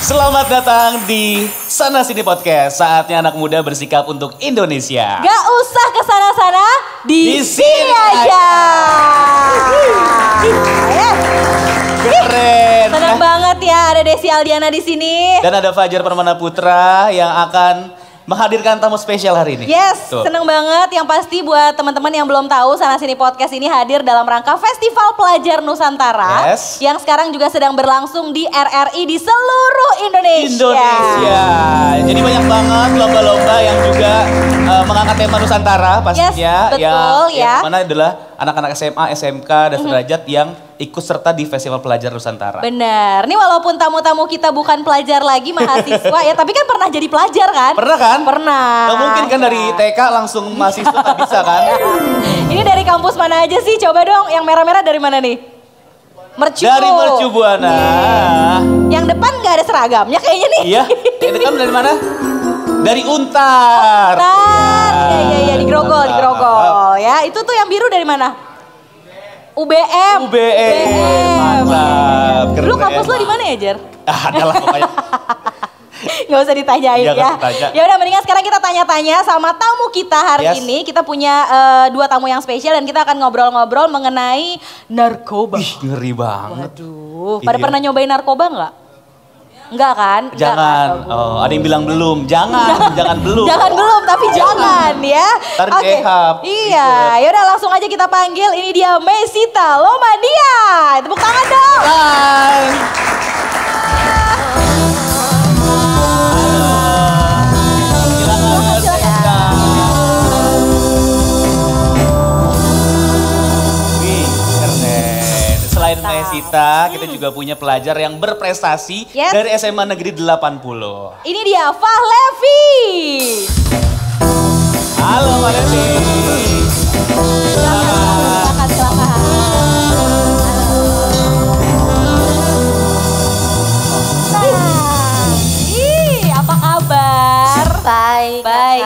Selamat datang di Sana Sini Podcast. Saatnya anak muda bersikap untuk Indonesia. Gak usah ke sana-sana, di sini aja. Keren. Senang banget ya ada Desi Aldiana di sini. Dan ada Fajar Permana Putra yang akan menghadirkan tamu spesial hari ini. Yes, Tuh. seneng banget. Yang pasti buat teman-teman yang belum tahu, Sana Sini Podcast ini hadir dalam rangka Festival Pelajar Nusantara. Yes. Yang sekarang juga sedang berlangsung di RRI di seluruh Indonesia. Indonesia. Jadi banyak banget lomba-lomba yang juga mengangkat tema Nusantara pastinya. Yes, betul ya. Yang mana adalah anak-anak SMA, SMK, dan sederajat yang ikut serta di Festival Pelajar Nusantara. Bener, nih walaupun tamu-tamu kita bukan pelajar lagi, mahasiswa ya, tapi kan pernah jadi pelajar kan? Pernah kan? Pernah. Gak mungkin kan dari TK langsung mahasiswa kan bisa kan? Ini dari kampus mana aja sih? Coba dong, yang merah-merah dari mana nih? Mercu. Dari Mercu Buana. Yang depan gak ada seragamnya kayaknya nih. Iya, itu kan dari mana? Dari Untar. Iya, di Grogol ya. Itu tuh yang biru dari mana? UBM. Mantap. Lu kampus lo di mana ya, Jer? Adalah pokoknya. Gak usah ditanyain Iya, ya. gak usah tanya. Ya udah mendingan sekarang kita tanya-tanya sama tamu kita hari Yes. ini. Kita punya dua tamu yang spesial dan kita akan ngobrol-ngobrol mengenai narkoba. Ih, ngeri banget. Waduh, pada Iya. pernah nyobain narkoba nggak? Enggak kan? Enggak Jangan. kan? Oh, ada yang bilang belum. Jangan belum. Jangan belum, tapi jangan ya. Ntar Oke. dehap. Iya, yaudah langsung aja kita panggil. Ini dia Mesita Lomadia. Tepuk tangan dong. Hai. Wih, keren. Selain Mesita, kita juga punya pelajar yang berprestasi Yes. dari SMA Negeri 80. Ini dia Fahlevi. Halo Pak Levi. Silakan. Apa kabar? Baik. Baik.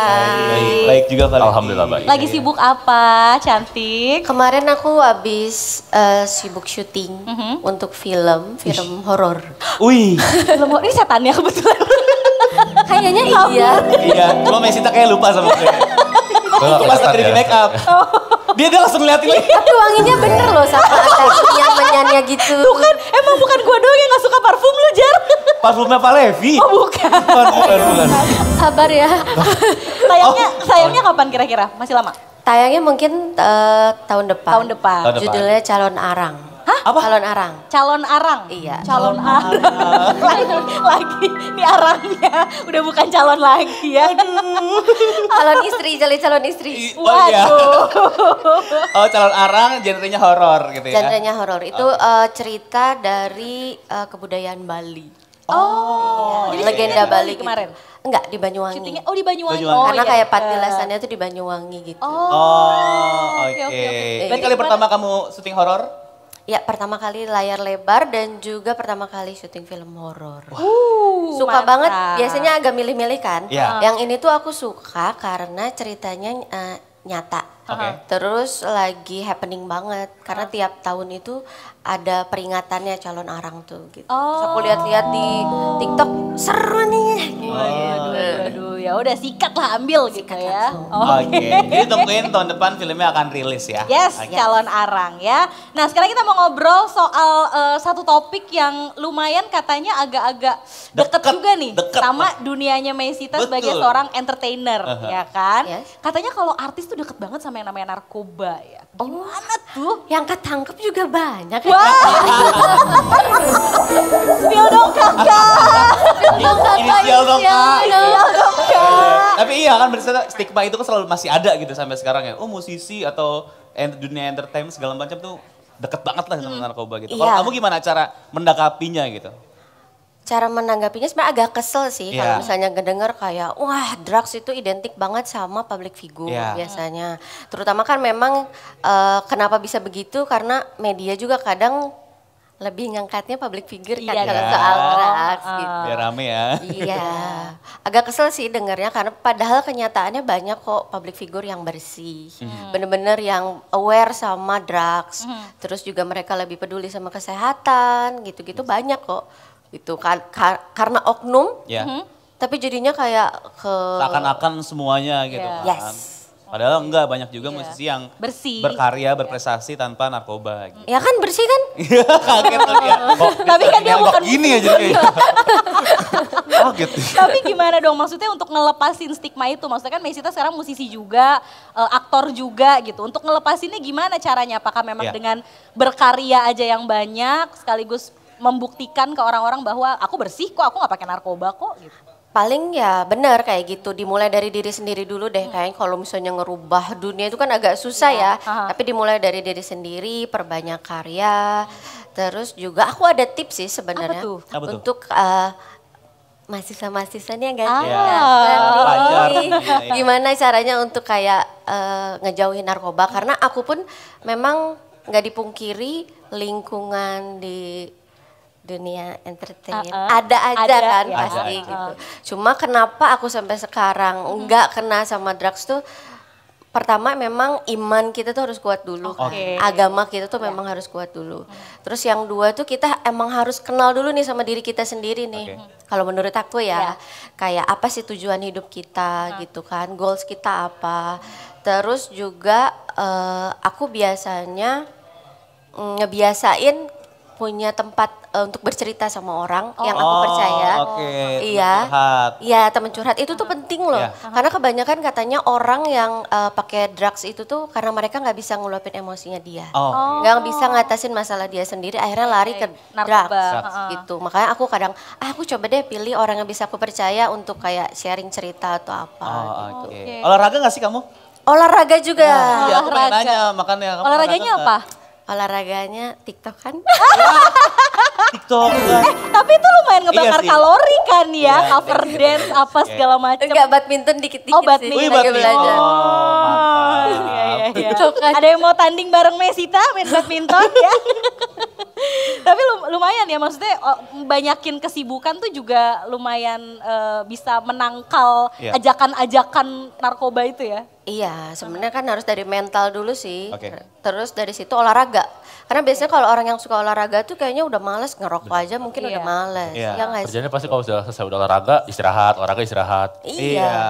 Baik juga Pak Levi. Alhamdulillah baik. Lagi sibuk apa, cantik? Kemarin aku habis sibuk syuting untuk film horor. Wih, Belum, ini setannya kebetulan. Kayaknya iya. iya. Cuma Mesita kayak lupa sama gue. Pas lagi di make up. Dia langsung ngeliatin lagi. Tapi wanginya bener loh sama ada nyan-nyannya gitu. Tuh kan, emang bukan gua doang yang gak suka parfum lu, Jar. Parfumnya Pak Levi. Oh bukan. Bukan. Sabar ya. Sayangnya kapan kira-kira? Masih lama? Tayangnya mungkin tahun depan. Tahun depan. Tahun depan. Judulnya Calon Arang. Hah? Apa? Calon Arang. Calon arang? Iya. Calon arang. lagi, ini arangnya udah bukan calon lagi ya. Calon istri, calon istri. Oh iya. Waduh. Oh, calon arang genrenya horor gitu ya. Genrenya horor. Itu cerita dari kebudayaan Bali. Oh, Jadi legenda Bali gitu. kemarin. Enggak, di Banyuwangi. Syutingnya di Banyuwangi. Banyuwangi. Karena iya, kayak deket. patilasannya tuh di Banyuwangi gitu. Oh, oke. oke. Ini Berarti kali gimana? pertama kamu syuting horor? Ya pertama kali layar lebar dan juga pertama kali syuting film horor. Suka mantap. banget, biasanya agak milih-milih kan. Iya. Yang ini tuh aku suka karena ceritanya nyata. Oke. Terus lagi happening banget karena tiap tahun itu ada peringatannya calon arang tuh gitu. Terus aku lihat-lihat di TikTok seru nih. Aduh, ya udah sikat lah ambil gitu ya. Oke. Jadi tungguin tahun depan filmnya akan rilis ya. Yes, Oke. calon arang ya. Nah sekarang kita mau ngobrol soal satu topik yang lumayan katanya agak-agak deket Deket, juga nih. deket. Sama dunianya Mesita sebagai Betul. seorang entertainer ya kan. Yes. Katanya kalau artis tuh deket banget sama yang namanya narkoba ya. Gimana tuh? Yang ketangkep juga banyak. Wah, spill dong kakak. Inisial dong Kak. Spill dong kak. Tapi iya kan berarti stigma itu kan selalu masih ada gitu sampai sekarang ya. Oh musisi atau dunia entertainment segala macam tuh deket banget lah sama narkoba gitu. Kalau Iya. kamu gimana cara mendakapinya gitu? Cara menanggapinya sebenarnya agak kesel sih Iya. kalau misalnya ngedenger kayak wah drugs itu identik banget sama public figure Iya. biasanya. Terutama kan memang kenapa bisa begitu karena media juga kadang lebih ngangkatnya public figure kan Iya, kalau kan? soal drugs gitu. Biar rame ya. Iya, agak kesel sih dengarnya karena padahal kenyataannya banyak kok public figure yang bersih, bener-bener yang aware sama drugs, terus juga mereka lebih peduli sama kesehatan, gitu-gitu banyak kok. Itu karena oknum, Ya. tapi jadinya kayak ke Seakan-akan semuanya gitu Iya. kan. Yes. Padahal enggak, banyak juga musisi yang Bersih. berkarya, berprestasi tanpa narkoba gitu. ya kan bersih kan? Kaget tuh dia. Kok Tapi kan dia nyanggok bukan gini aja kayak. Kaget. Tapi gimana dong maksudnya untuk ngelepasin stigma itu? Maksudnya kan Mesita sekarang musisi juga, aktor juga gitu. Untuk ngelepasinnya gimana caranya? Apakah memang Iya. dengan berkarya aja yang banyak sekaligus membuktikan ke orang-orang bahwa aku bersih kok, aku nggak pakai narkoba kok gitu. Paling ya benar kayak gitu, dimulai dari diri sendiri dulu deh. Kayaknya kalau misalnya ngerubah dunia itu kan agak susah ya. Tapi dimulai dari diri sendiri, perbanyak karya. Terus juga aku ada tips sih sebenarnya Apa tuh? untuk mahasiswa-mahasiswa nih yang gak Pelajar. gimana caranya untuk kayak ngejauhin narkoba. Karena aku pun memang nggak dipungkiri lingkungan di dunia entertain ada aja Ada, kan ya. pasti Ada. gitu. Cuma kenapa aku sampai sekarang nggak kena sama drugs tuh, pertama memang iman kita tuh harus kuat dulu. Oke. Agama kita tuh memang harus kuat dulu. Terus yang dua tuh kita emang harus kenal dulu nih sama diri kita sendiri nih. Oke. Kalau menurut aku ya, kayak apa sih tujuan hidup kita gitu kan, goals kita apa. Terus juga aku biasanya ngebiasain punya tempat untuk bercerita sama orang yang aku percaya. Oke. Iya. Teman curhat. Iya, teman curhat itu tuh penting loh. Iya. Karena kebanyakan katanya orang yang pakai drugs itu tuh karena mereka nggak bisa ngeluapin emosinya dia. Oh. Nggak bisa ngatasin masalah dia sendiri, akhirnya lari ke Narkoba. drugs gitu. Makanya aku kadang, aku coba deh pilih orang yang bisa aku percaya untuk kayak sharing cerita atau apa. Oh, oke. Olahraga gak sih kamu? Olahraga juga. Iya, aku pengen Olahraga. nanya makanya. Kamu Olahraganya olahraga apa? Olahraganya TikTok kan? nggak? TikTok kan? Tapi itu lumayan ngebakar Iya sih. kalori kan ya, Iya, cover dance apa segala macam. Enggak, badminton dikit-dikit Oh, sih. badminton. Wih, Lagi badminton. belajar. Oh, Iya, iya, iya. Tuh kan. Ada yang mau tanding bareng Mesita main badminton ya? Tapi lumayan ya, maksudnya banyakin kesibukan tuh juga lumayan bisa menangkal Iya. ajakan-ajakan narkoba itu ya. Iya, sebenarnya kan harus dari mental dulu sih. Oke. Terus dari situ olahraga. Karena biasanya kalau orang yang suka olahraga tuh kayaknya udah males, ngerokok aja mungkin Iya. udah males. Iya. Iya nggak sih? Kerjanya pasti kalau sudah selesai udah olahraga, istirahat, olahraga istirahat. Iya. Iya,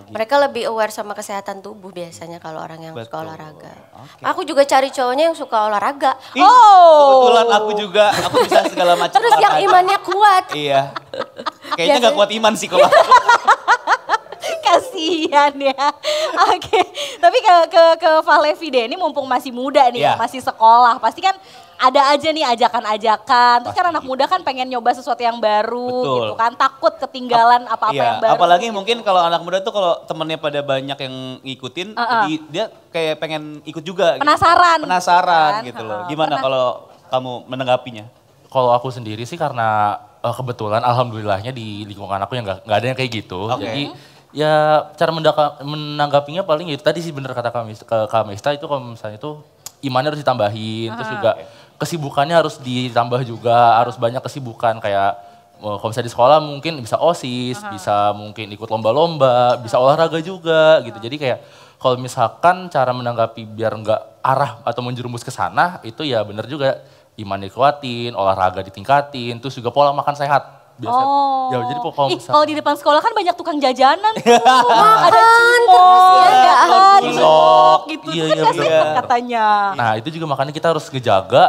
gitu. Mereka lebih aware sama kesehatan tubuh biasanya kalau orang yang suka Betul. olahraga. Oke. Aku juga cari cowoknya yang suka olahraga. Ih, Oh. kebetulan aku juga, aku bisa segala macam. Terus yang olahraga. imannya kuat. Iya. Kayaknya nggak kuat iman sih kalau. Kasihan ya. Oke. Tapi ke Valevi deh, ini mumpung masih muda nih, Iya. masih sekolah. Pasti kan ada aja nih ajakan-ajakan. Terus kan anak muda kan pengen nyoba sesuatu yang baru Betul. gitu kan. Takut ketinggalan apa-apa Iya, yang baru. apalagi gitu. mungkin kalau anak muda tuh kalau temennya pada banyak yang ngikutin, jadi dia kayak pengen ikut juga. gitu. Penasaran. Penasaran Kan? gitu loh. Gimana Pernah- kalau kamu menanggapinya? Kalau aku sendiri sih karena kebetulan alhamdulillahnya di lingkungan aku yang nggak ada yang kayak gitu. Oke. Jadi ya cara menanggapinya paling itu tadi sih bener kata Kak Mesta itu kalau misalnya itu imannya harus ditambahin, terus juga kesibukannya harus ditambah juga, harus banyak kesibukan kayak kalau misalnya di sekolah mungkin bisa OSIS, bisa mungkin ikut lomba-lomba, bisa olahraga juga gitu. Jadi kayak kalau misalkan cara menanggapi biar nggak arah atau menjerumus ke sana itu ya bener juga iman dikuatin, olahraga ditingkatin, terus juga pola makan sehat. Biasa. Oh. Ya jadi kalau Ih, misal- kalau di depan sekolah kan banyak tukang jajanan tuh. Ada cimol, ada cilok gitu. Iya, Kan iya, nggak sehat bener. katanya. Nah itu juga makanya kita harus ngejaga,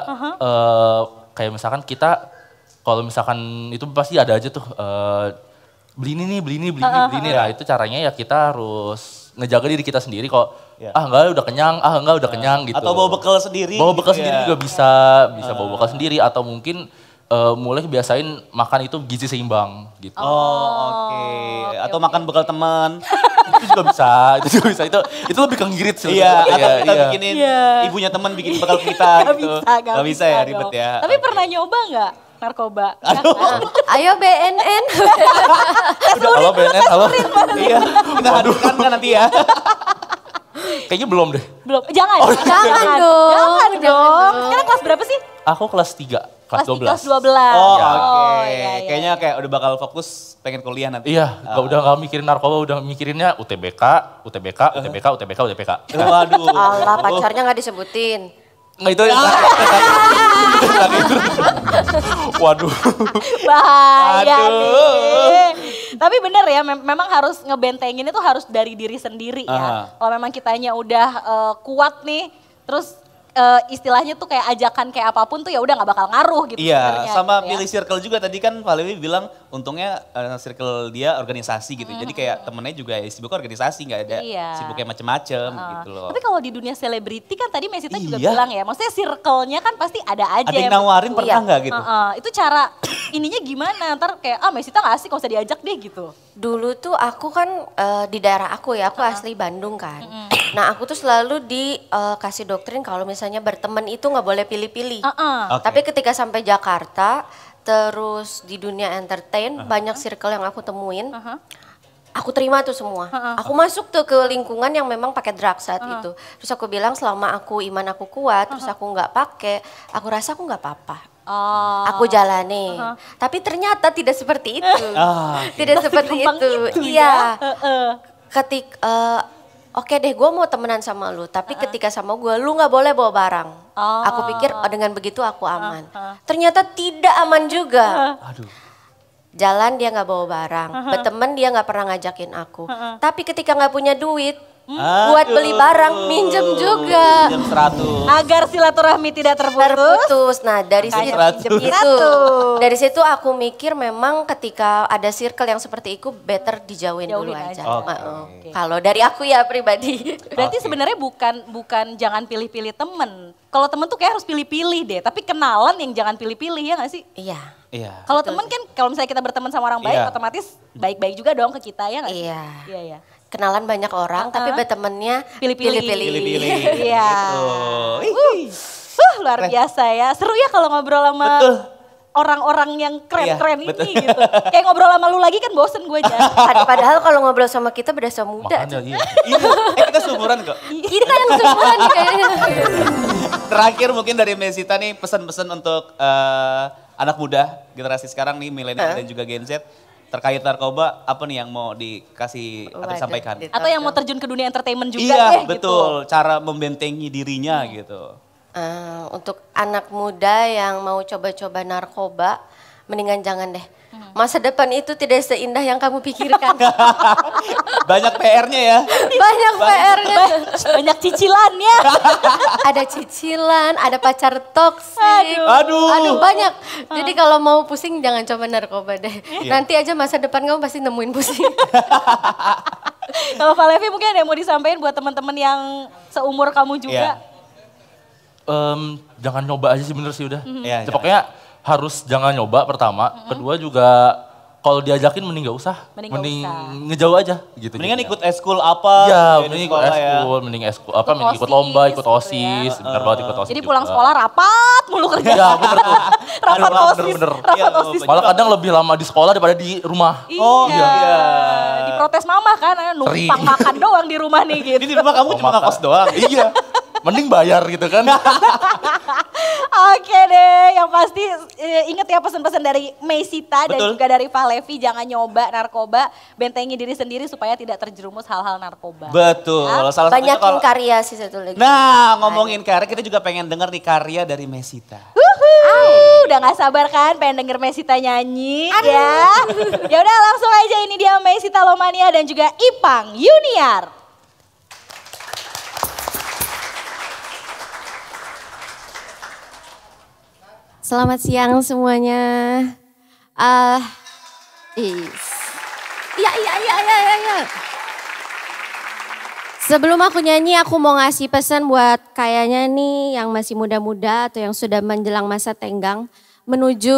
kayak misalkan kita, kalau misalkan itu pasti ada aja tuh, beli ini nih, beli ini, beli ini, beli ini. Nah itu caranya ya kita harus ngejaga diri kita sendiri kok, Iya. enggak udah kenyang, enggak udah kenyang gitu. Atau bawa bekal sendiri. Bawa bekal gitu sendiri ya. juga bisa bawa bekal sendiri atau mungkin mulai biasain makan itu gizi seimbang gitu. Oh, oke. Atau makan bekal teman. Itu juga bisa, itu lebih ke ngirit sih. Iya, atau kita iya. bikinin Iya. ibunya teman bikin bekal kita Gak gitu. bisa, Nggak bisa ya, dong. ribet ya. Tapi Oke. pernah nyoba nggak narkoba? Ayo BNN. Halo BNN, halo. Iya, kita hadirkan kan nanti ya. Kayaknya belum deh. Belum, jangan. jangan dong. Jangan dong. Sekarang kelas berapa sih? Aku kelas 3, kelas 12. Kelas 12. Oh, Ya. oke. iya, iya. Kayaknya kayak udah bakal fokus pengen kuliah nanti. Iya, udah gak mikirin narkoba, udah mikirinnya UTBK, UTBK, UTBK, UTBK, UTBK. Waduh. Allah, pacarnya nggak disebutin. Nggak itu yang waduh. Bahaya Aduh. nih. Tapi bener ya, memang harus ngebentengin itu harus dari diri sendiri ya. Aha. Kalau memang kitanya udah kuat nih, terus istilahnya tuh kayak ajakan kayak apapun tuh ya udah nggak bakal ngaruh gitu. Iya, sebenarnya sama gitu ya. pilih circle juga tadi kan Pak Lewi bilang untungnya circle dia organisasi gitu. Jadi kayak temennya juga ya sibuk organisasi, nggak ada Iya. sibuk kayak macem-macem gitu loh. Tapi kalau di dunia selebriti kan tadi Mesita juga Iya. bilang ya, maksudnya circle-nya kan pasti ada aja. Ada yang nawarin Iya. pernah nggak gitu? Itu cara ininya gimana? Ntar kayak Mesita nggak asik, nggak usah diajak deh gitu. Dulu tuh aku kan di daerah aku ya, aku asli Bandung kan. Nah aku tuh selalu dikasih doktrin kalau misalnya berteman itu nggak boleh pilih-pilih. Oke. Tapi ketika sampai Jakarta, terus di dunia entertain, banyak circle yang aku temuin. Aku terima tuh semua. Aku masuk tuh ke lingkungan yang memang pakai drugs saat itu. Terus aku bilang selama aku iman aku kuat, terus aku nggak pakai, aku rasa aku nggak apa-apa. Oh. Aku jalani. Tapi ternyata tidak seperti itu. Tidak seperti segampang itu. itu Iya. ya. Oke deh, gue mau temenan sama lu. Tapi ketika sama gue, lu nggak boleh bawa barang. Oh. Aku pikir dengan begitu aku aman. Ternyata tidak aman juga. Aduh. Jalan dia nggak bawa barang, berteman dia nggak pernah ngajakin aku. Tapi ketika nggak punya duit, buat beli barang, minjem juga. Jam 100. Agar silaturahmi tidak terputus. Terputus. Nah dari Makanya situ, minjem dari situ aku mikir memang ketika ada circle yang seperti itu better dijauhin dulu Jauhin aja. aja. Oke. Kalau dari aku ya pribadi. Berarti Oke. sebenarnya bukan jangan pilih-pilih temen. Kalau temen tuh kayak harus pilih-pilih deh. Tapi kenalan yang jangan pilih-pilih ya nggak sih? Iya. Iya. Kalau temen kan kalau misalnya kita berteman sama orang baik, Iya. otomatis baik-baik juga dong ke kita ya nggak sih? Iya. Iya iya. Kenalan banyak orang tapi bertemannya Pilih-pilih. Pilih-pilih. Iya. Gitu. Luar biasa ya. Seru ya kalau ngobrol sama Betul. orang-orang yang keren-keren Iya, ini betul. gitu. Kayak ngobrol sama lu lagi kan bosen gue aja. Padahal kalau ngobrol sama kita berasa muda. Makanya iya. Iya, kita seumuran kok. Kita yang seumuran nih kayaknya. Terakhir mungkin dari Mesita nih pesan-pesan untuk anak muda generasi sekarang nih milenial dan juga Gen Z terkait narkoba apa nih yang mau dikasih atau Waduh, disampaikan? Atau yang mau terjun ke dunia entertainment juga Iya deh betul, cara membentengi dirinya gitu. Untuk anak muda yang mau coba-coba narkoba, mendingan jangan deh. Masa depan itu tidak seindah yang kamu pikirkan. Banyak PR-nya ya. Banyak PR-nya. Banyak cicilannya. Ada cicilan, ada pacar toksik. Aduh. Banyak. Jadi kalau mau pusing jangan coba narkoba deh. Nanti aja masa depan kamu pasti nemuin pusing. Kalau Valevi mungkin ada yang mau disampaikan buat teman-teman yang seumur kamu juga. Jangan nyoba aja sih bener sih udah. Iya, Pokoknya harus jangan nyoba pertama. Kedua juga kalau diajakin mending gak usah. Mending nggak usah. ngejauh aja gitu. Mendingan jadinya. ikut eskul apa? Iya, gitu, mending di ikut sekolah ya. eskul, mending eskul apa, mending ikut OSIS lomba, ikut gitu ya. OSIS, bener banget ikut OSIS. Jadi juga. pulang sekolah rapat mulu kerja. Iya, bener tuh. Rapat Bener, OSIS, bener. rapat Iya, OSIS. Malah Kadang lebih lama di sekolah daripada di rumah. Oh, Iya. iya. Diprotes mama kan, numpang makan doang di rumah nih gitu. Ini di rumah kamu cuma Makan. ngekos doang. Iya, mending bayar gitu kan. Oke deh, yang pasti inget ya pesan-pesan dari Mesita dan Betul. juga dari Valevi, jangan nyoba narkoba, bentengi diri sendiri supaya tidak terjerumus hal-hal narkoba. Betul. Salah satunya Banyakin kalau karya sih satu lagi. Nah, ngomongin karya, kita juga pengen denger nih karya dari Mesita. Udah gak sabar kan pengen denger Mesita nyanyi ya. Ya udah langsung aja, ini dia Mesita Lomania dan juga Ipang Yuniar. Selamat siang semuanya. Iya. Sebelum aku nyanyi, aku mau ngasih pesan buat kayaknya nih yang masih muda-muda atau yang sudah menjelang masa tenggang. Menuju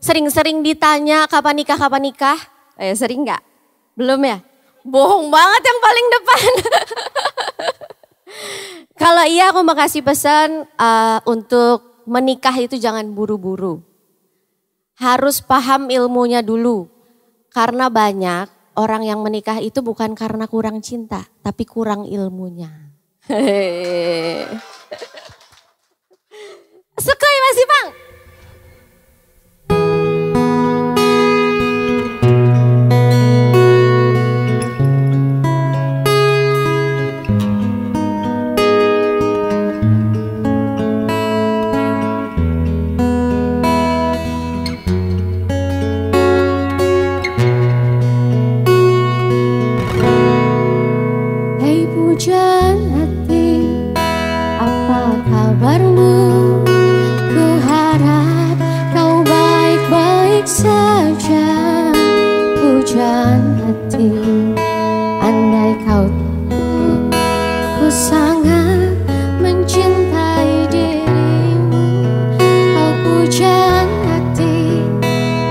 sering-sering ditanya kapan nikah. Sering nggak? Belum ya? Bohong banget yang paling depan. Kalau iya aku mau kasih pesan untuk menikah itu jangan buru-buru. Harus paham ilmunya dulu. Karena banyak orang yang menikah itu bukan karena kurang cinta, tapi kurang ilmunya. Sekali masih Bang. saja pujaan hati. Andai kau tahu ku sangat mencintai dirimu. Kau pujaan hati.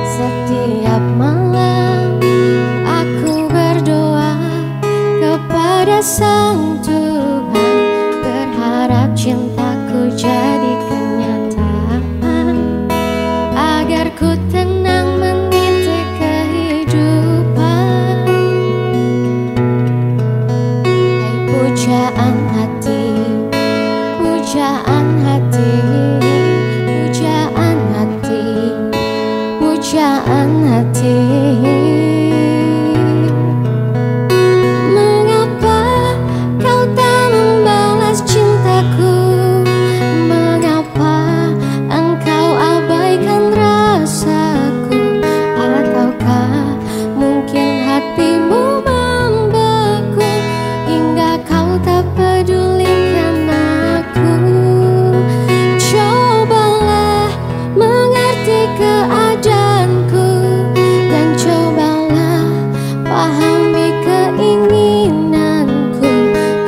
Setiap malam aku berdoa kepada Sang Tuhan, berharap cintaku jadi kenyataan, agar ku tenang meniti kehidupan. Hai pujaan hati, pujaan hati, pujaan hati, pujaan hati. Mengapa kau tak membalas cintaku? Mengapa engkau abaikan rasaku? Ataukah mungkin hatimu membeku hingga kau tak pedulikan aku? Cobalah mengerti keadaanku dan cobalah pahami keinginanku.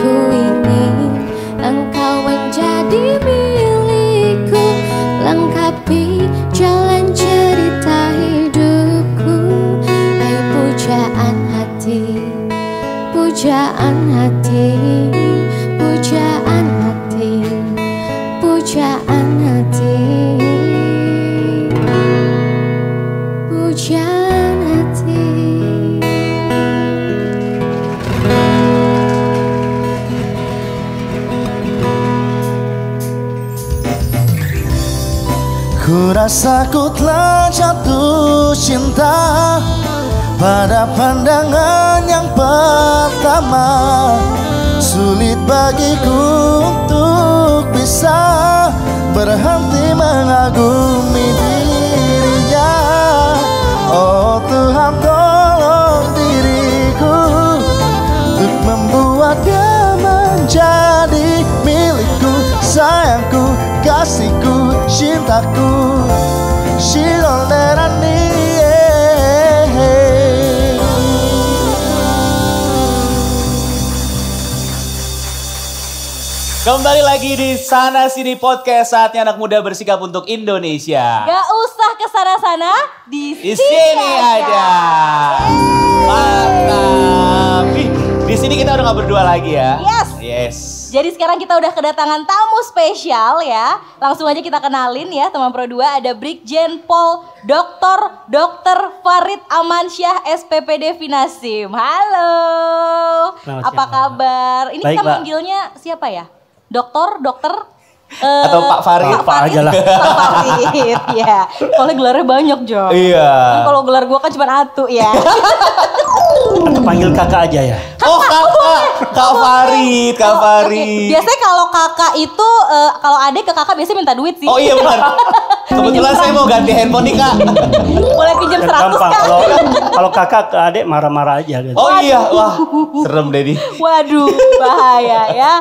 Ku ingin engkau menjadi milikku, lengkapi jalan cerita hidupku. Hai pujaan hati, pujaan hati, pujaan hati, pujaan hati, pujaan hati. Ku rasa ku telah jatuh cinta pada pandangan yang pertama. Sulit bagiku untuk bisa berhenti mengagumi dirinya. Oh Tuhan, tolong diriku untuk membuatnya menjadi milikku. Sayangku, kasihku, cintaku, Shilderani. Kembali lagi di Sana Sini Podcast, saatnya anak muda bersikap untuk Indonesia. Gak usah kesana-sana, di Di sini sini aja. aja. Mantap. Ih, di sini kita udah gak berdua lagi ya. Yes. Jadi sekarang kita udah kedatangan tamu spesial ya. Langsung aja kita kenalin ya teman Pro 2. Ada Brigjen Pol Dr. Farid Amansyah SPPD Finasim. Halo. Apa kabar? Ini Baik, kita Mbak. manggilnya siapa ya? Dokter? Atau Pak Farid? Pak aja lah. Pak Farid, ya. Soalnya gelarnya banyak, Jo. Iya. Kan kalau gelar gua kan cuma Atu ya. Atau panggil kakak aja ya. Oh Kak Farid, Kak Farid. Biasanya kalau kakak itu, kalau adik ke kakak biasanya minta duit sih. Oh iya benar. Kebetulan saya mau ganti handphone nih Kak. Boleh pinjam 100 Gampang. Kak. Kalau kakak ke adik marah-marah aja gitu. Oh iya, wah serem deh nih. Waduh, bahaya ya.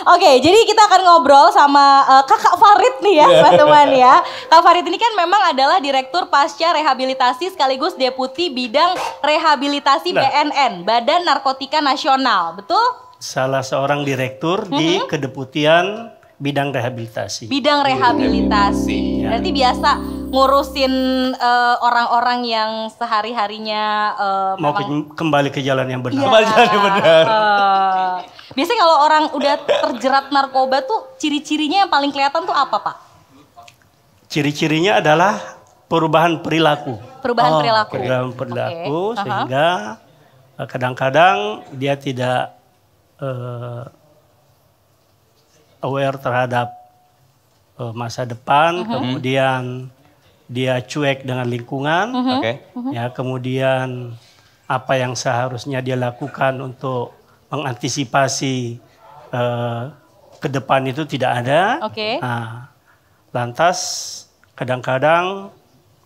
Oke, jadi kita akan ngobrol sama Kakak Farid nih ya, teman-teman ya. Kak Farid ini kan memang adalah Direktur Pasca Rehabilitasi sekaligus Deputi Bidang Rehabilitasi BNN, Badan Narkotika Nasional, betul? Salah seorang direktur di Kedeputian Bidang Rehabilitasi. Bidang rehabilitasi. Berarti biasa ngurusin orang-orang yang sehari-harinya Mau memang kembali ke jalan yang benar. Kembali jalan yang benar. Biasanya kalau orang udah terjerat narkoba tuh ciri-cirinya yang paling kelihatan tuh apa, Pak? Ciri-cirinya adalah perubahan perilaku. Perubahan perilaku. Perubahan perilaku Oke. sehingga kadang-kadang dia tidak aware terhadap masa depan, kemudian dia cuek dengan lingkungan, Oke. ya kemudian apa yang seharusnya dia lakukan untuk mengantisipasi ke depan itu tidak ada. Oke. Nah, lantas kadang-kadang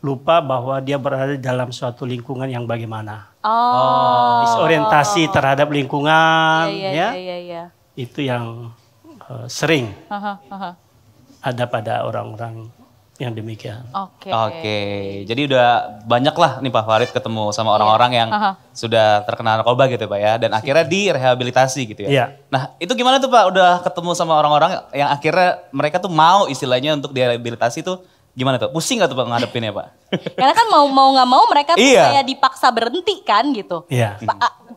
lupa bahwa dia berada dalam suatu lingkungan yang bagaimana. Oh. Disorientasi terhadap lingkungan, ya. Iya. Itu yang sering Aha. ada pada orang-orang yang demikian. Oke, jadi udah banyak lah nih Pak Farid ketemu sama orang-orang yang sudah terkena narkoba gitu Pak ya, dan akhirnya direhabilitasi gitu ya. Iya. Nah itu gimana tuh Pak, udah ketemu sama orang-orang yang akhirnya mereka tuh mau istilahnya untuk direhabilitasi tuh gimana tuh? Pusing gak tuh Pak ngadepinnya Pak? Karena kan mau nggak mau mereka tuh kayak dipaksa berhenti kan gitu. Iya.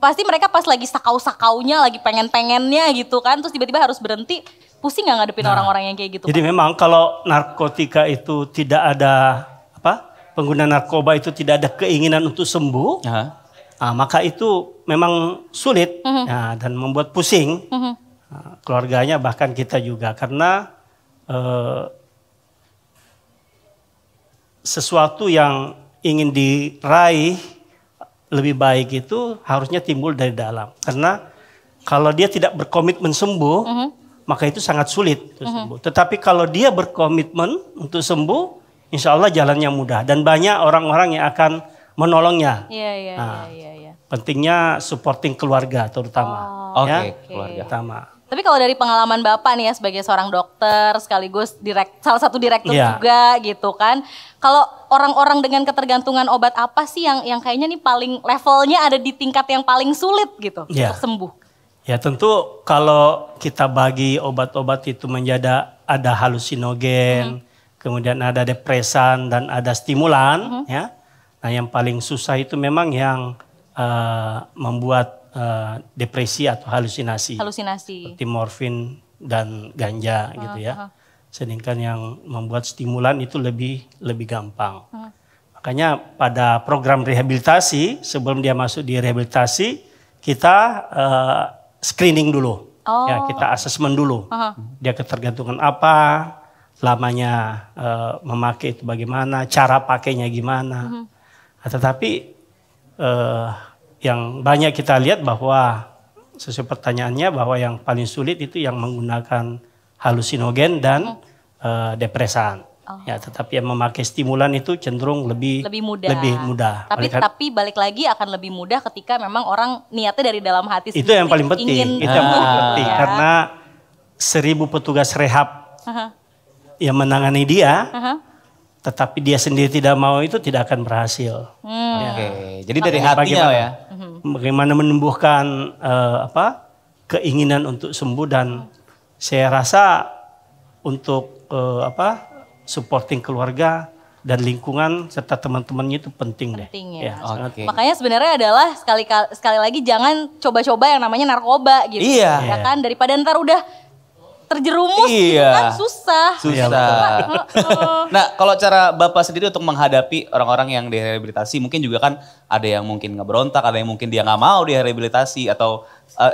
Pasti mereka pas lagi sakau-sakaunya, lagi pengen-pengennya gitu kan, terus tiba-tiba harus berhenti. Pusing nggak ngadepin orang-orang yang kayak gitu? Jadi Pak? memang kalau narkotika itu tidak ada pengguna narkoba itu tidak ada keinginan untuk sembuh, maka itu memang sulit dan membuat pusing keluarganya, bahkan kita juga, karena sesuatu yang ingin diraih lebih baik itu harusnya timbul dari dalam. Karena kalau dia tidak berkomitmen sembuh, maka itu sangat sulit untuk sembuh. Tetapi kalau dia berkomitmen untuk sembuh, insya Allah jalannya mudah. Dan banyak orang-orang yang akan menolongnya. Iya. Pentingnya supporting keluarga terutama. Keluarga. Utama. Tapi kalau dari pengalaman Bapak nih ya sebagai seorang dokter sekaligus salah satu direktur juga gitu kan. Kalau orang-orang dengan ketergantungan obat apa sih yang kayaknya nih paling levelnya ada di tingkat yang paling sulit gitu untuk sembuh? Ya tentu kalau kita bagi obat-obat itu menjadi ada halusinogen, kemudian ada depresan dan ada stimulan ya. Nah yang paling susah itu memang yang membuat depresi atau halusinasi. Seperti morfin dan ganja gitu ya. Sedangkan yang membuat stimulan itu lebih gampang. Makanya pada program rehabilitasi, sebelum dia masuk di rehabilitasi, kita screening dulu. Ya, kita asesmen dulu. Dia ketergantungan apa, lamanya memakai itu bagaimana, cara pakainya gimana. Tetapi yang banyak kita lihat bahwa sesuai pertanyaannya bahwa yang paling sulit itu yang menggunakan halusinogen dan depresan. Ya, tetapi yang memakai stimulan itu cenderung lebih mudah. Tapi balik lagi akan lebih mudah ketika memang orang niatnya dari dalam hati itu yang paling penting. Itu yang paling penting karena 1.000 petugas rehab yang menangani dia, tetapi dia sendiri tidak mau, itu tidak akan berhasil. Jadi dari hatinya ya. Bagaimana menumbuhkan keinginan untuk sembuh, dan saya rasa untuk supporting keluarga dan lingkungan serta teman-temannya itu penting deh. Ya. Makanya sebenarnya adalah sekali lagi jangan coba-coba yang namanya narkoba gitu. Iya. Ya kan, daripada ntar udah terjerumus gitu kan susah. Nah kalau cara Bapak sendiri untuk menghadapi orang-orang yang direhabilitasi, mungkin juga kan ada yang mungkin ngeberontak, ada yang mungkin dia nggak mau direhabilitasi, atau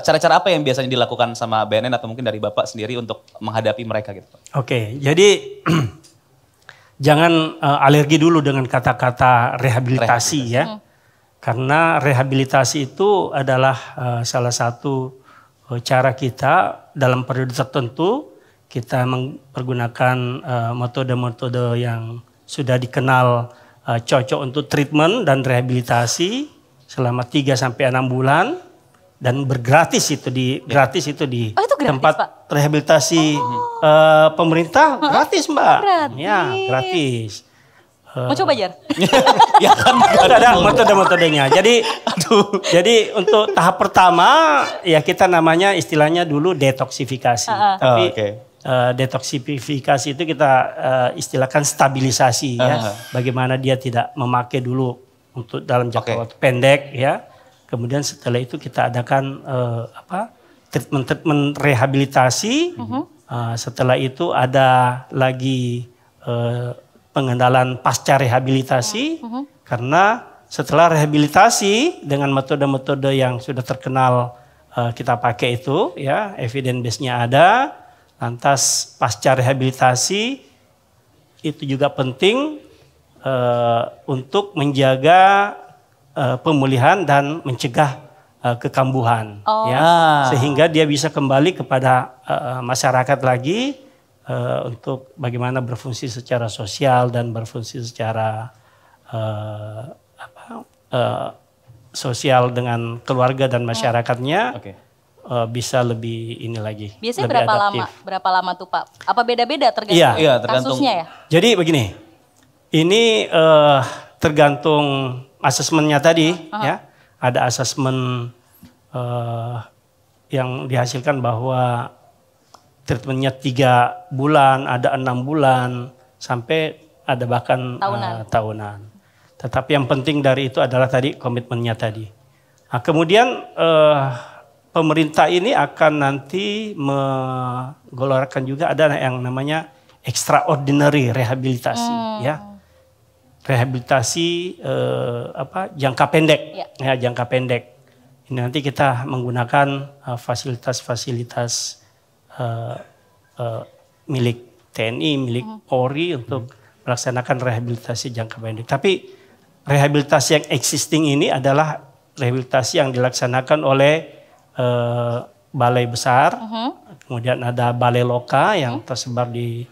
cara-cara apa yang biasanya dilakukan sama BNN atau mungkin dari Bapak sendiri untuk menghadapi mereka gitu? Oke, jadi jangan alergi dulu dengan kata-kata rehabilitasi ya. Karena rehabilitasi itu adalah salah satu cara kita dalam periode tertentu kita mempergunakan metode-metode yang sudah dikenal cocok untuk treatment dan rehabilitasi selama 3 sampai 6 bulan, dan bergratis itu di tempat Pak? Rehabilitasi pemerintah gratis Mbak. Ya, gratis. Mau coba Jar? Ya kan ada metode-metodenya. Jadi untuk tahap pertama ya kita namanya istilahnya dulu detoksifikasi. Tapi detoksifikasi itu kita istilahkan stabilisasi ya. Bagaimana dia tidak memakai dulu untuk dalam jangka waktu pendek ya. Kemudian setelah itu kita adakan treatment rehabilitasi. Setelah itu ada lagi pengendalian pasca rehabilitasi, karena setelah rehabilitasi dengan metode-metode yang sudah terkenal kita pakai itu ya, evidence base-nya ada. Lantas pasca rehabilitasi itu juga penting untuk menjaga pemulihan dan mencegah kekambuhan ya, sehingga dia bisa kembali kepada masyarakat lagi. Untuk bagaimana berfungsi secara sosial dan berfungsi secara sosial dengan keluarga dan masyarakatnya, bisa lebih ini lagi. Biasanya lebih berapa adaptif. lama? Berapa lama tuh Pak? Apa beda-beda tergantung Iya, tergantung. kasusnya ya? Jadi begini, ini tergantung asesmennya tadi ya. Ada asesmen yang dihasilkan bahwa treatmentnya 3 bulan, ada 6 bulan, sampai ada bahkan tahunan. Tetapi yang penting dari itu adalah tadi komitmennya tadi. Nah, kemudian pemerintah ini akan nanti menggelorkan juga ada yang namanya extraordinary rehabilitasi ya. Rehabilitasi jangka pendek ya, jangka pendek. Ini nanti kita menggunakan fasilitas-fasilitas milik TNI, milik Polri untuk melaksanakan rehabilitasi jangka pendek. Tapi rehabilitasi yang existing ini adalah rehabilitasi yang dilaksanakan oleh balai besar, kemudian ada balai loka yang tersebar di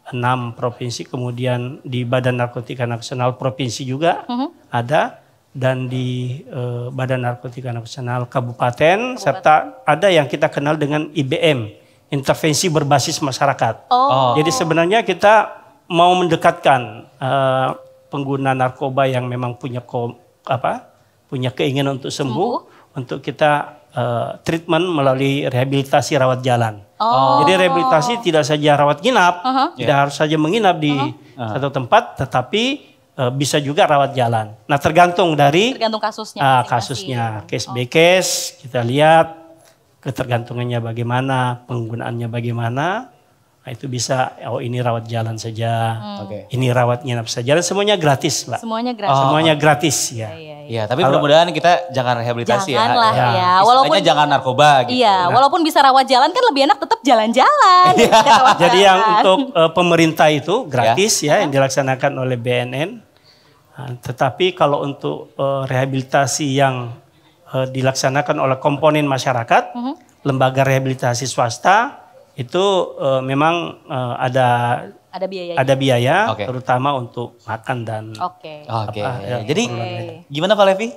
6 provinsi, kemudian di Badan Narkotika Nasional Provinsi juga ada, dan di Badan Narkotika Nasional Kabupaten, serta ada yang kita kenal dengan IBM, intervensi berbasis masyarakat. Jadi sebenarnya kita mau mendekatkan pengguna narkoba yang memang punya keinginan untuk sembuh, untuk kita treatment melalui rehabilitasi rawat jalan. Jadi rehabilitasi tidak saja rawat inap, tidak harus saja menginap di satu tempat, tetapi bisa juga rawat jalan. Nah, tergantung kasusnya. Kasusnya, case by case, kita lihat ketergantungannya bagaimana, penggunaannya bagaimana. Nah, itu bisa, ini rawat jalan saja, ini rawat nginap saja, dan semuanya gratis, Mbak. Semuanya gratis. Semuanya gratis ya. Iya, tapi mudah-mudahan kita jangan rehabilitasi Janganlah ya. ya. Walaupun jangan narkoba gitu. Iya, walaupun bisa rawat jalan kan lebih enak tetap jalan-jalan. Jadi yang untuk pemerintah itu gratis ya, yang dilaksanakan oleh BNN. Tetapi kalau untuk rehabilitasi yang dilaksanakan oleh komponen masyarakat, lembaga rehabilitasi swasta itu memang ada biaya terutama untuk makan dan Jadi gimana Pak Levi?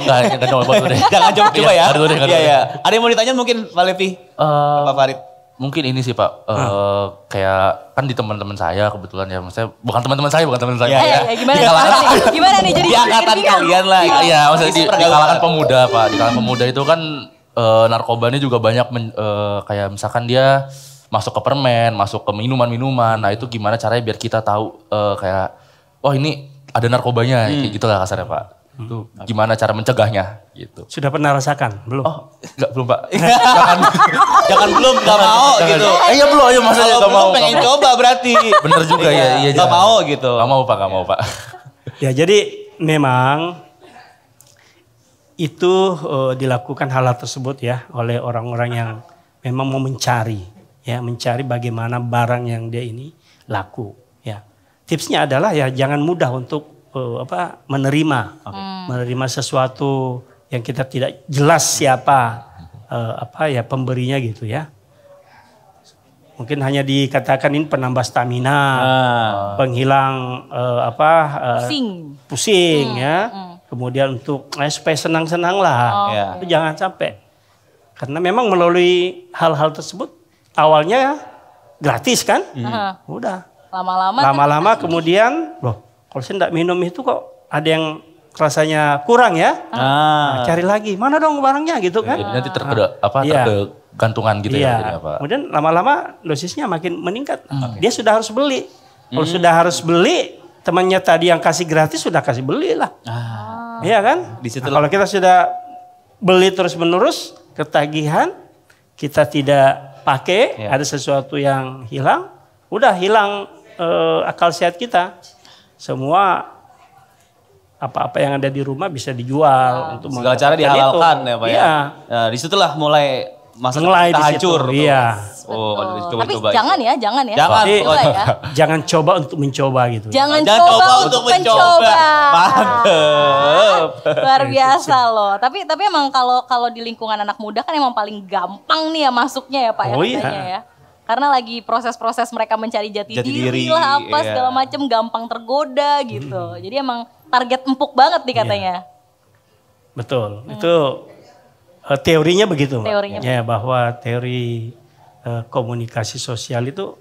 Enggak coba deh. Jangan coba-coba ya. Iya. Ada yang mau ditanya mungkin Pak Levi? Pak Farid? Mungkin ini sih Pak, kayak kan di teman-teman saya kebetulan ya, maksudnya bukan teman-teman saya. Gimana nih jadi di angkatan kalian lah. Iya, maksudnya di kalangan pemuda Pak, di kalangan pemuda itu kan narkobanya juga banyak kayak misalkan dia masuk ke permen, masuk ke minuman-minuman. Nah itu gimana caranya biar kita tahu kayak, wah ini ada narkobanya, kayak gitu lah kasarnya Pak. Itu gimana cara mencegahnya gitu. Sudah pernah rasakan? Belum? Oh enggak, belum Pak. Jangan belum, gak mau gitu. Iya belum, ayo maksudnya gak mau. Pengen coba berarti. Bener juga ya. Iya, gak mau gitu. Gak mau Pak. Ya jadi memang itu dilakukan hal tersebut ya oleh orang-orang yang memang mau mencari bagaimana barang yang dia ini laku ya. Tipsnya adalah ya jangan mudah untuk menerima sesuatu yang kita tidak jelas siapa pemberinya gitu ya. Mungkin hanya dikatakan ini penambah stamina, penghilang pusing ya. Kemudian untuk supaya senang-senang lah. Itu jangan sampai. Karena memang melalui hal-hal tersebut awalnya gratis kan? Udah. Lama-lama kemudian loh, kalau saya tidak minum itu kok ada yang rasanya kurang ya. Nah, cari lagi. Mana dong barangnya gitu kan? Jadi nanti tergantungan gitu ya Pak. Kemudian lama-lama dosisnya makin meningkat. Dia sudah harus beli. Kalau sudah harus beli, temannya tadi yang kasih gratis sudah kasih beli lah. Iya kan? Kalau kita sudah beli terus-menerus, ketagihan, kita tidak pakai, ada sesuatu yang hilang, udah hilang akal sehat kita. Semua apa-apa yang ada di rumah bisa dijual untuk segala cara dihalalkan ya Pak ya. Nah, disitulah mulai masa kita hancur. Iya. Tapi jangan ya. Jangan coba untuk mencoba gitu. Jangan coba untuk mencoba. Mantap. Luar biasa loh. Tapi emang kalau di lingkungan anak muda kan emang paling gampang nih ya masuknya ya Pak ya. Karena lagi proses-proses mereka mencari jati diri lah segala macam gampang tergoda gitu. Jadi emang target empuk banget nih katanya. Betul. Itu teorinya begitu, Mbak. Teorinya Ya, bahwa teori komunikasi sosial itu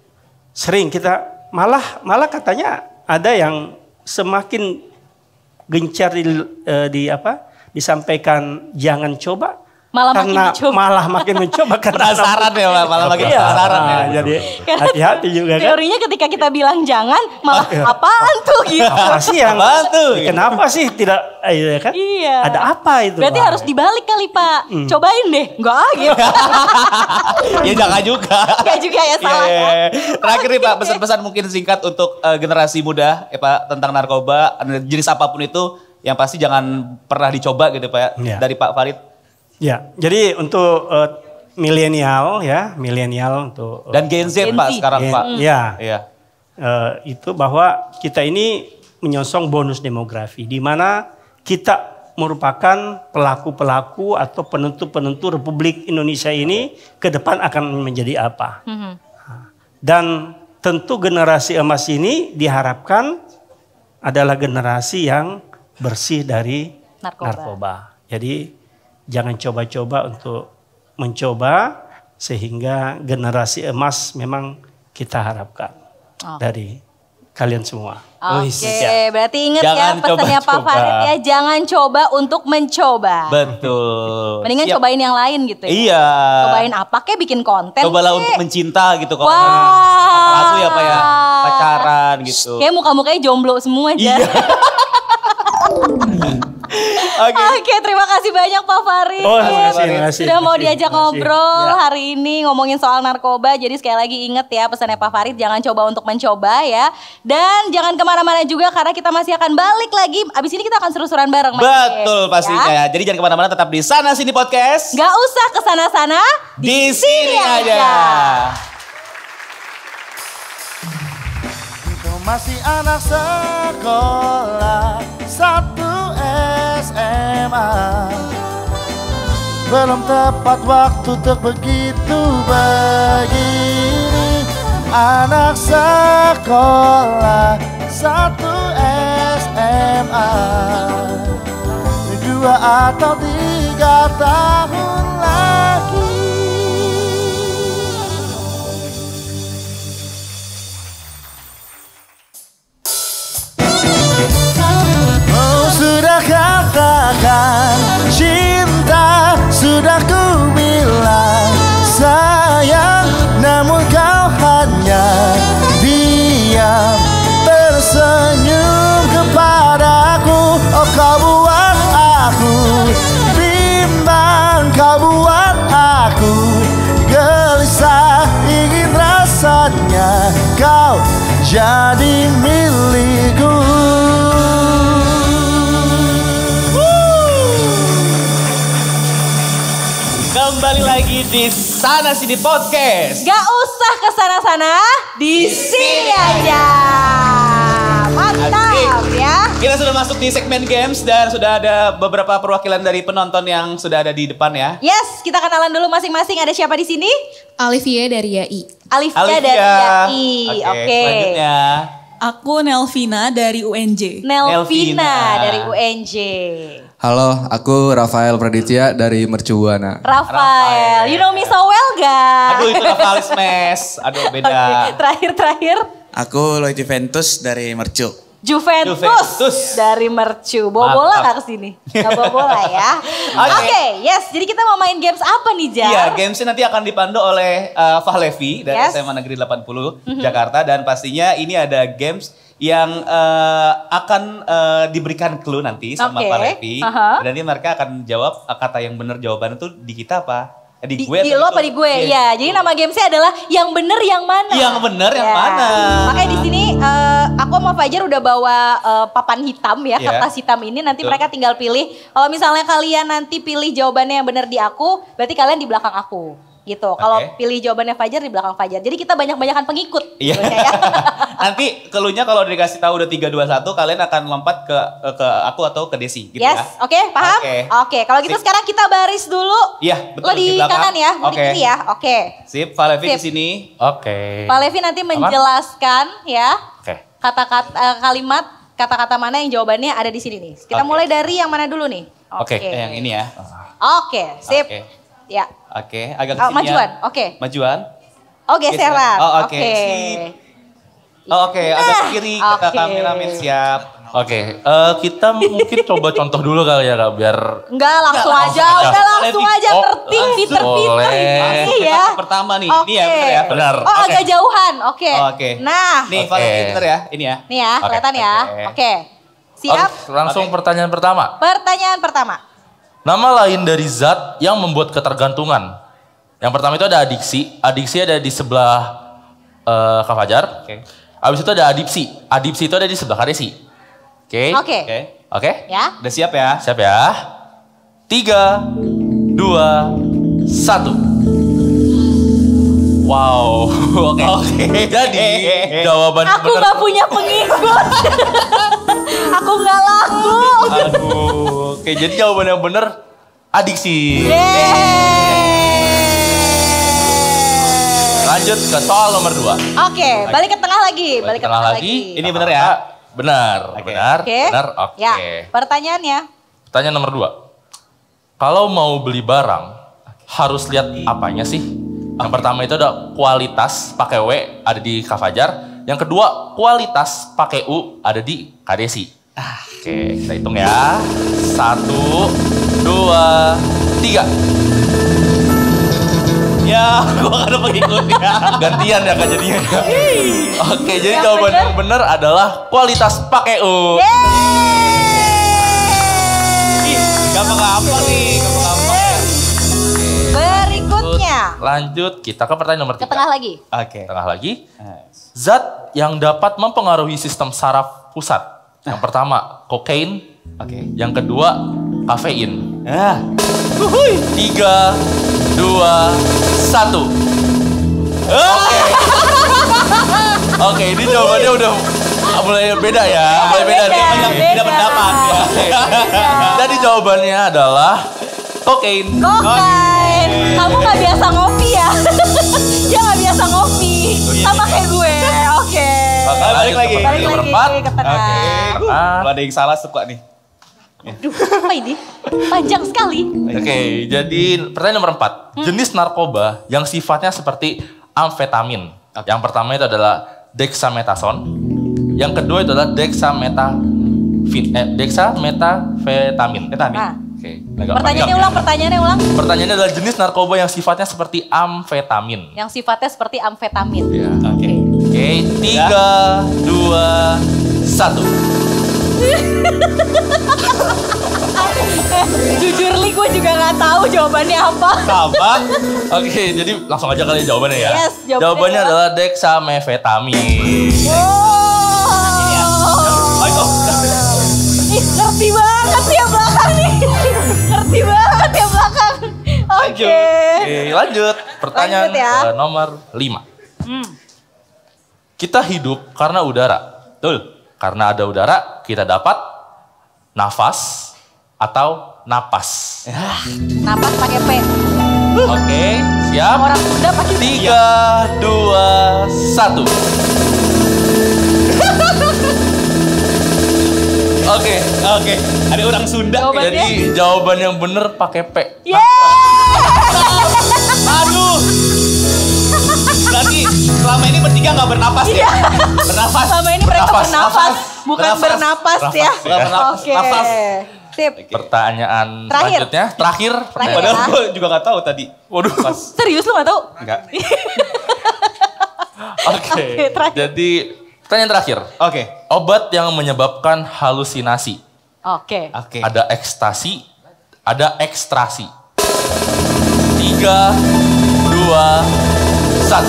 sering kita malah katanya ada yang semakin gencar disampaikan jangan coba. Malah makin mencoba karena Penasaran ya Pak, malah makin penasaran ya. Jadi hati-hati juga kan. Teorinya ketika kita bilang jangan, malah apaan tuh gitu. Apa sih yang kenapa sih tidak kan? Iya. Ada apa itu? Berarti harus dibalik kali Pak. Cobain deh. Enggak gitu. Ya jangan juga. Enggak juga ya salah. Yeah. Terakhir nih Pak, pesan-pesan mungkin singkat untuk generasi muda ya Pak tentang narkoba, jenis apapun itu yang pasti jangan pernah dicoba gitu Pak ya. Dari Pak Farid. Ya, jadi untuk milenial untuk dan Gen Z Pak sekarang Pak. Ya. Itu bahwa kita ini menyongsong bonus demografi di mana kita merupakan pelaku-pelaku atau penentu-penentu Republik Indonesia ini ke depan akan menjadi apa. Dan tentu generasi emas ini diharapkan adalah generasi yang bersih dari narkoba. Jadi jangan coba-coba untuk mencoba sehingga generasi emas memang kita harapkan dari kalian semua. Oke, berarti ingat ya pesannya Pak Farid ya, jangan coba untuk mencoba. Betul. Mendingan cobain yang lain gitu ya. Iya. Cobain apa kayak bikin konten. Cobalah untuk mencinta gitu kalau lagu ya Pak ya, pacaran gitu. Kayak muka-mukanya jomblo semua aja. Iya. Oke, terima kasih banyak Pak Farid. Terima kasih. Sudah mau diajak ngobrol hari ini ngomongin soal narkoba. Jadi sekali lagi ingat ya pesannya Pak Farid, jangan coba untuk mencoba ya. Dan jangan kemana-mana juga karena kita masih akan balik lagi. Abis ini kita akan seru-seruan bareng. Betul pastinya ya. Jadi jangan kemana-mana, tetap di Sana Sini Podcast. Gak usah kesana-sana, di sini aja. Kau masih anak sekolah 1 SMA, belum tepat waktu untuk begitu begini. Anak sekolah 1 SMA, 2 atau 3 tahun lagi. Sudah katakan cinta, sudah ku bilang sayang, namun kau hanya diam tersenyum kepadaku. Oh kau buat aku bimbang, kau buat aku gelisah, ingin rasanya kau jadi milikku. Kembali lagi di Sana Sini Podcast. Gak usah kesana-sana, di sini aja. Mantap ya. Kita sudah masuk di segmen games dan sudah ada beberapa perwakilan dari penonton yang sudah ada di depan ya. Yes, kita kenalan dulu masing-masing. Ada siapa di sini? Alivia dari YAI. Alivia dari YAI. Oke. Selanjutnya. Aku Nelvina dari UNJ. Nelvina dari UNJ. Halo, aku Rafael Praditya dari Mercu Buana. Rafael, you know me so well gak? Aduh itu Rafael Smash, aduh beda. Terakhir. Aku Lloyd Juventus dari Mercu. Juventus dari Mercu. Bawa bola gak kesini? Gak bawa bola ya. Oke, yes. Jadi kita mau main games apa nih, Jar? Iya, gamesnya nanti akan dipandu oleh Fahlevi dari SMA Negeri 80 Jakarta. Dan pastinya ini ada games yang akan diberikan clue nanti sama Fahlevi. Dan nanti mereka akan jawab kata yang benar jawabannya tuh di kita apa? Di gue di lo apa di gue? Ya, jadi nama gamesnya adalah yang bener yang mana? Yang bener yang mana? Makanya di sini aku sama Fajar udah bawa papan hitam ya, kertas hitam ini. Nanti mereka tinggal pilih. Kalau misalnya kalian nanti pilih jawabannya yang bener di aku, berarti kalian di belakang aku. Gitu. Kalau pilih jawabannya Fajar di belakang Fajar. Jadi kita banyak-banyakan pengikut. Iya. Ya. Nanti keluhnya kalau dikasih tahu udah 3, 2, 1 kalian akan lompat ke aku atau ke Desi gitu ya. Oke, paham? Oke, kalau gitu sekarang kita baris dulu. Iya, betul. Lo di kanan ya, di kiri ya. Oke. Sip, Fahlevi di sini. Oke. Fahlevi nanti menjelaskan ya. Oke. Kata-kata kalimat, kata-kata mana yang jawabannya ada di sini nih. Kita mulai dari yang mana dulu nih? Oke, yang ini ya. Oke, sip. Oke. Ya. Oke, agak kesini majuan, ya. oke. Majuan. Oh, geseran. Oh, oke. Sip. Oh, oke, agak ke kiri kita Oke. kameramen siap. Oke, kita mungkin coba contoh dulu kali ya Kak, biar Enggak, langsung Enggak, aja. langsung aja. Udah langsung aja Oh, pinter-pinter boleh. ini ya. Pertama nih, Oke. ini ya bener ya. Benar. Oh, Oke. agak jauhan. Oke. Oke. Nah, Nih, Oke. Farah pinter ya, ini ya. nih ya, Oke. kelihatan ya. Oke. Oke. Siap? langsung Oke. pertanyaan pertama. Pertanyaan pertama. Nama lain dari zat yang membuat ketergantungan. Yang pertama itu ada adiksi. Adiksi ada di sebelah Kak Fajar. Oke. Habis itu ada adipsi. Adipsi itu ada di sebelah Kak Desi. Oke. Oke. Oke. Oke? Ya. Udah siap ya? Siap ya? 3, 2, 1. Wow. Oke. Jadi jawaban Aku benar. nggak punya pengikut. Aku nggak laku. Aduh. Oke, jadi jawaban yang benar adiksi. Lanjut ke soal nomor 2. Oke, balik ke tengah lagi. Balik ke tengah lagi. Ini bener ya? Benar, Oke. benar, Oke. benar. Oke. Ya, pertanyaannya. Pertanyaan nomor 2. Kalau mau beli barang, harus lihat apanya sih? Yang pertama itu ada kualitas pakai W ada di Kak Fajar. Yang kedua, kualitas pakai U ada di Kak Desi. Oke, kita hitung ya. 1, 2, 3. Ya, gua gak ada pengikutnya. Gantian ya Kak jadinya. Oke, jadi Yang jawaban bener. yang benar adalah kualitas pakai U. Gampang-gampang nih, gampang-gampang. Berikutnya. Lanjut, kita ke pertanyaan nomor 3. Ke tengah lagi. Oke. Tengah lagi. Zat yang dapat mempengaruhi sistem saraf pusat. Yang pertama, kokain. Oke. Yang kedua, kafein. Ah. 3, 2, 1. Oke, ini jawabannya udah mulai beda ya. Mulai beda nih. Beda pendapat ya. Jadi jawabannya adalah kokain. Kokain. Kamu nggak biasa ngopi ya? Dia nggak biasa ngopi. Sama kayak gue. Oke. Balik lagi. Balik Nomor lagi 4. ke tengah. Ah. Kalau ada yang salah suka nih. Duh, apa ini? Panjang sekali. Oke, jadi pertanyaan nomor 4. Jenis narkoba yang sifatnya seperti amfetamin. Yang pertama itu adalah dexamethasone. Yang kedua itu adalah dexamethafetamin. Nah, Oke, agak pertanyaannya panjang. ulang, pertanyaannya ulang. Pertanyaannya adalah jenis narkoba yang sifatnya seperti amfetamin. Yang sifatnya seperti amfetamin. Ya. Oke. Oke, 3, 2, 1. Jujur li, gue juga nggak tahu jawabannya apa. Sama. Oke, jadi langsung aja kali jawabannya ya. Yes, jawabannya jawabannya adalah dexamethetamin. Ih, ngerti banget ya belakang nih. Ngerti banget ya belakang. Oke. Oke, lanjut. Pertanyaan Lanjut ya. ke nomor 5. Kita hidup karena udara. Betul. Karena ada udara, kita dapat nafas atau napas. Napas pakai P. Oke, siap? Orang Sunda pakai 3, 2, 1. Oke. Oke. Ada orang Sunda. Jawabannya? Jadi jawaban yang bener pakai P. Aduh. Berarti selama ini bertiga nggak bernapas ya? Bernapas. Selama ini mereka bernafas, bukan Bernapas. bernapas ya. Bukan bernapas. Oke. Nafas. Sip. Pertanyaan Terakhir. selanjutnya, terakhir. Padahal ya. gue juga nggak tahu tadi. Waduh. Serius lu gak tahu? Enggak. Oke. terakhir. Jadi pertanyaan terakhir. Oke. Obat yang menyebabkan halusinasi. Oke. Oke. Ada ekstasi, ada ekstrasi. 3, 2, 1.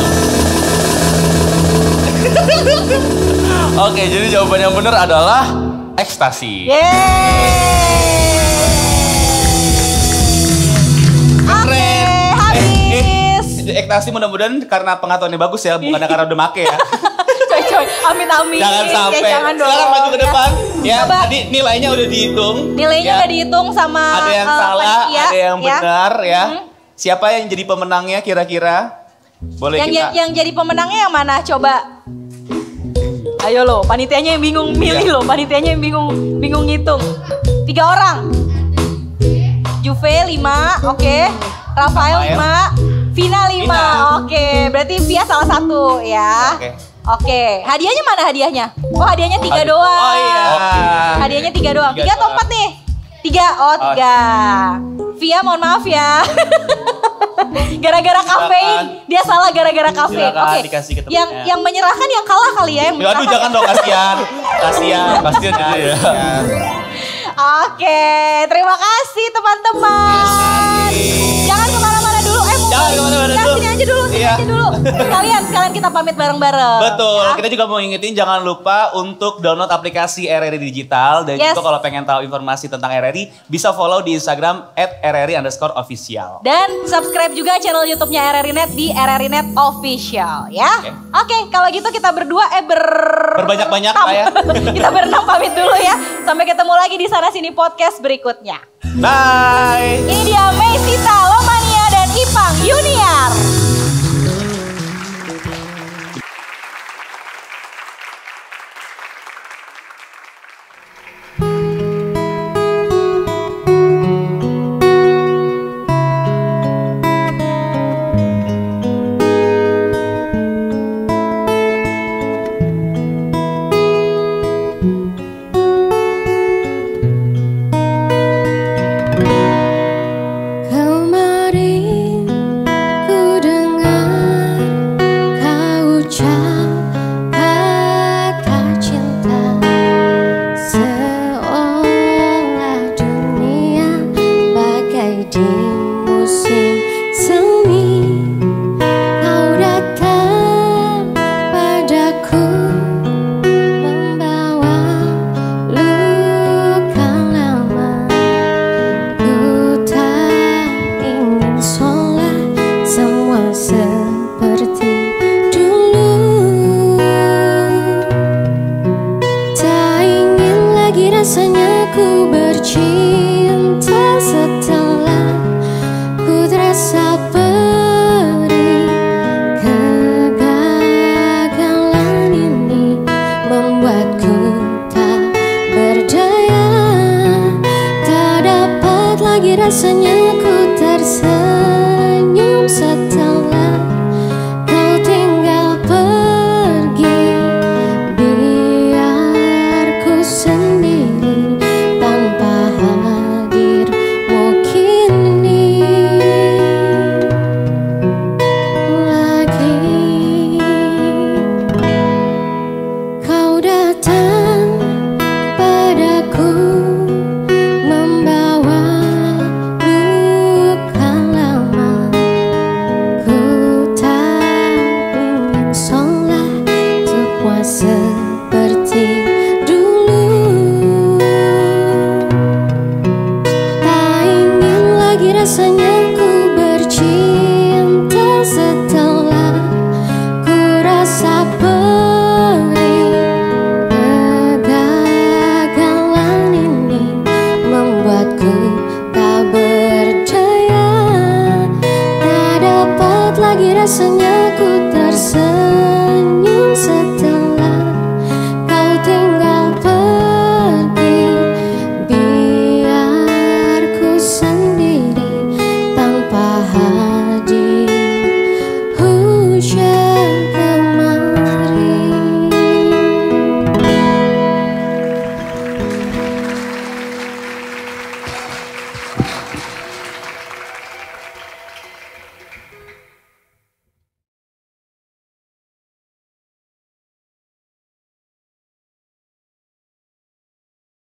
Oke, jadi jawaban yang benar adalah ekstasi. Oke, habis. Ekstasi mudah-mudahan karena pengetahuannya bagus ya, bukan karena udah make ya. Coy, amit-amit. Jangan sampai. Jangan dong. Sekarang maju ke depan. Ya, Coba. tadi nilainya udah dihitung. Nilainya Ya. udah dihitung sama Ada yang salah, panitia, ada yang ya. benar ya. Siapa yang jadi pemenangnya kira-kira? Boleh kita. Yang jadi pemenangnya yang mana? Coba. Ayo lo, panitianya yang bingung milih lo, panitianya yang bingung ngitung. 3 orang. Juve 5, oke. Rafael 5, Vina 5, oke. Berarti Via salah satu ya. Oke, hadiahnya mana hadiahnya? Oh hadiahnya 3 doang. Oh iya. Hadiahnya 3 doang. 3 atau 4 nih? 3, oh 3. Via mohon maaf ya. Gara-gara kafein, dia salah gara-gara kafein. Oke. Yang menyerahkan yang kalah kali ya. Aduh jangan dong, kasihan. Kasihan ya. Oke, terima kasih teman-teman. Jangan kemana-mana dulu. Sini aja dulu, Sekalian kita pamit bareng-bareng. Betul, kita juga mau ingetin jangan lupa untuk download aplikasi RRI Digital. Dan juga kalau pengen tahu informasi tentang RRI, bisa follow di Instagram @rri_official. Dan subscribe juga channel YouTube-nya RRI Net di RRI Net Official ya. Oke, kalau gitu kita berdua berbanyak-banyak lah ya. Kita berenam pamit dulu ya. Sampai ketemu lagi di Sana Sini Podcast berikutnya. Bye. Ini dia Meisita Lomania dan Ipang Yuniar. Rasanya ku tersenyum setelah kau tinggal pergi. Biar ku sendiri tanpa hadirmu kini lagi. Kau datang padaku seperti dulu. Tak ingin lagi rasanya ku bercinta setelah ku rasa perih. Kegagalan ini membuatku tak berdaya. Tak dapat lagi rasanya ku tersenyum